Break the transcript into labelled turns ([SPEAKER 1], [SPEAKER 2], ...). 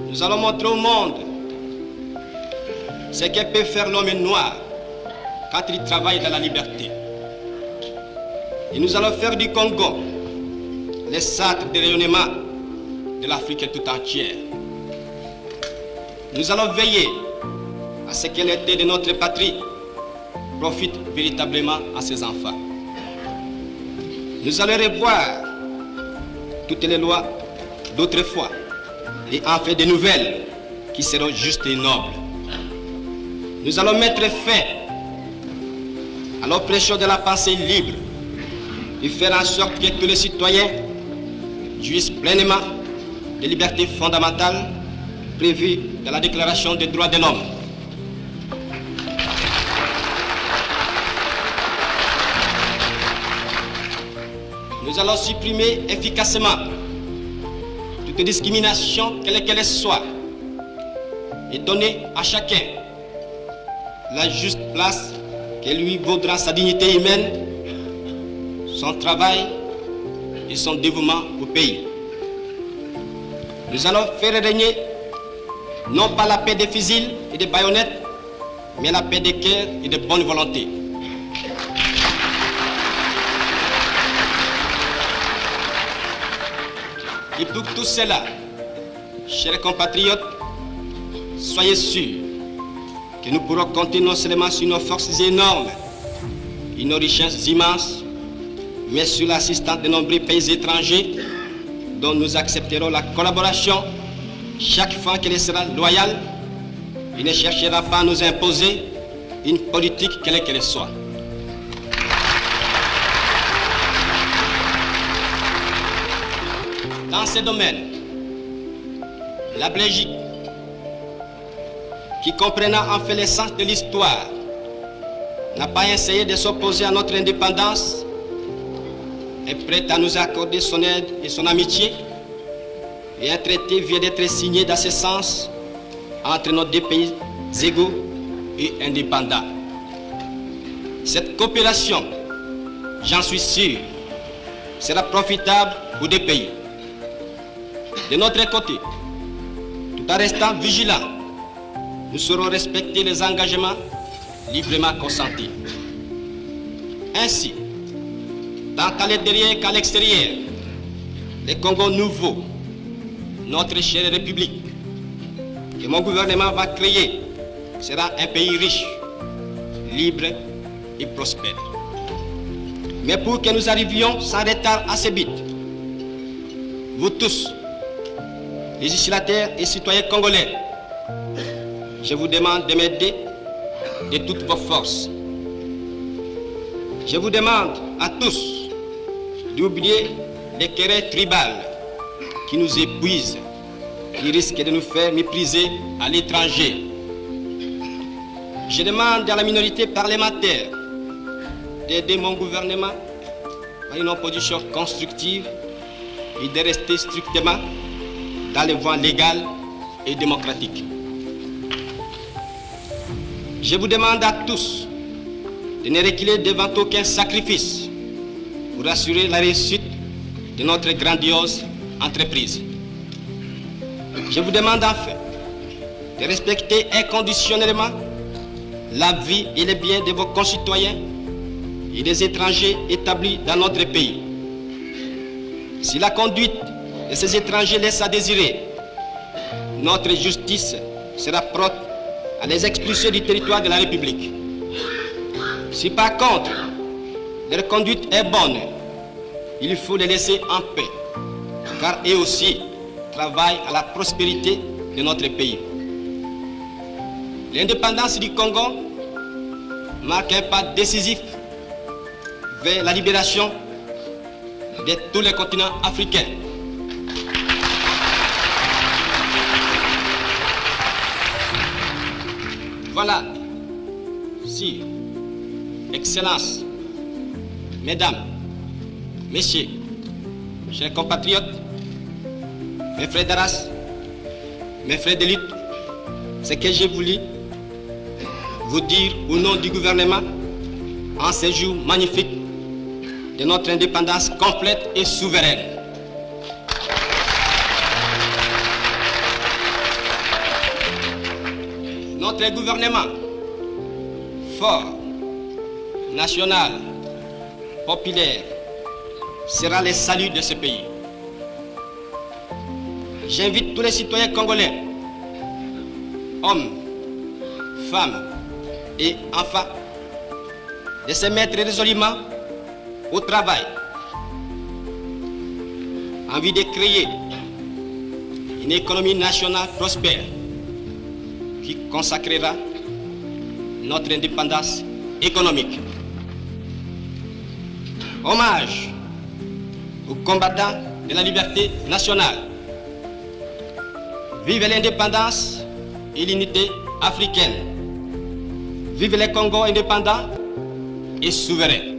[SPEAKER 1] Nous allons montrer au monde ce que peut faire l'homme noir quand il travaille dans la liberté. Et nous allons faire du Congo le centre de rayonnement de l'Afrique tout entière. Nous allons veiller à ce que l'été de notre patrie profite véritablement à ses enfants. Nous allons revoir toutes les lois d'autrefois et en faire de nouvelles qui seront justes et nobles. Nous allons mettre fin à l'oppression de la pensée libre et faire en sorte que tous les citoyens jouissent pleinement des libertés fondamentales prévues dans la Déclaration des droits de l'homme. Nous allons supprimer efficacement toute discrimination, quelle qu'elle soit, et donner à chacun la juste place que lui vaudra sa dignité humaine, son travail et son dévouement au pays. Nous allons faire régner non pas la paix des fusils et des baïonnettes, mais la paix des cœurs et de bonne volonté. Et pour tout cela, chers compatriotes, soyez sûrs que nous pourrons compter non seulement sur nos forces énormes et nos richesses immenses, mais sur l'assistance de nombreux pays étrangers dont nous accepterons la collaboration chaque fois qu'elle sera loyale et ne cherchera pas à nous imposer une politique quelle qu'elle soit. Dans ces domaines, la Belgique, qui comprenant en fait l'essence de l'histoire, n'a pas essayé de s'opposer à notre indépendance, est prête à nous accorder son aide et son amitié, et un traité vient d'être signé dans ce sens entre nos deux pays égaux et indépendants. Cette coopération, j'en suis sûr, sera profitable aux deux pays. De notre côté, tout en restant vigilants, nous saurons respecter les engagements librement consentis. Ainsi, tant à l'intérieur qu'à l'extérieur, le Congo nouveau, notre chère République, que mon gouvernement va créer, sera un pays riche, libre et prospère. Mais pour que nous arrivions sans retard à ce but, vous tous, législateurs et citoyens congolais, je vous demande de m'aider de toutes vos forces. Je vous demande à tous d'oublier les querelles tribales qui nous épuisent, qui risquent de nous faire mépriser à l'étranger. Je demande à la minorité parlementaire d'aider mon gouvernement à une opposition constructive et de rester strictement dans les voies légales et démocratiques. Je vous demande à tous de ne reculer devant aucun sacrifice pour assurer la réussite de notre grandiose entreprise. Je vous demande enfin de respecter inconditionnellement la vie et les biens de vos concitoyens et des étrangers établis dans notre pays. Si la conduite de ces étrangers laisse à désirer, notre justice sera prompte à les expulser du territoire de la République. Si par contre leur conduite est bonne, il faut les laisser en paix, car eux aussi travaillent à la prospérité de notre pays. L'indépendance du Congo marque un pas décisif vers la libération de tous les continents africains. Voilà, si, Excellences, Mesdames, Messieurs, chers compatriotes, mes frères d'Arras, mes frères de lutte, ce que j'ai voulu vous dire au nom du gouvernement en ce jour magnifique de notre indépendance complète et souveraine. notre gouvernement fort, national, populaire, sera le salut de ce pays. J'invite tous les citoyens congolais, hommes, femmes et enfants, de se mettre résolument au travail en vue de créer une économie nationale prospère qui consacrera notre indépendance économique. Hommage aux combattants de la liberté nationale. Vive l'indépendance et l'unité africaine. Vive le Congo indépendant et souverain.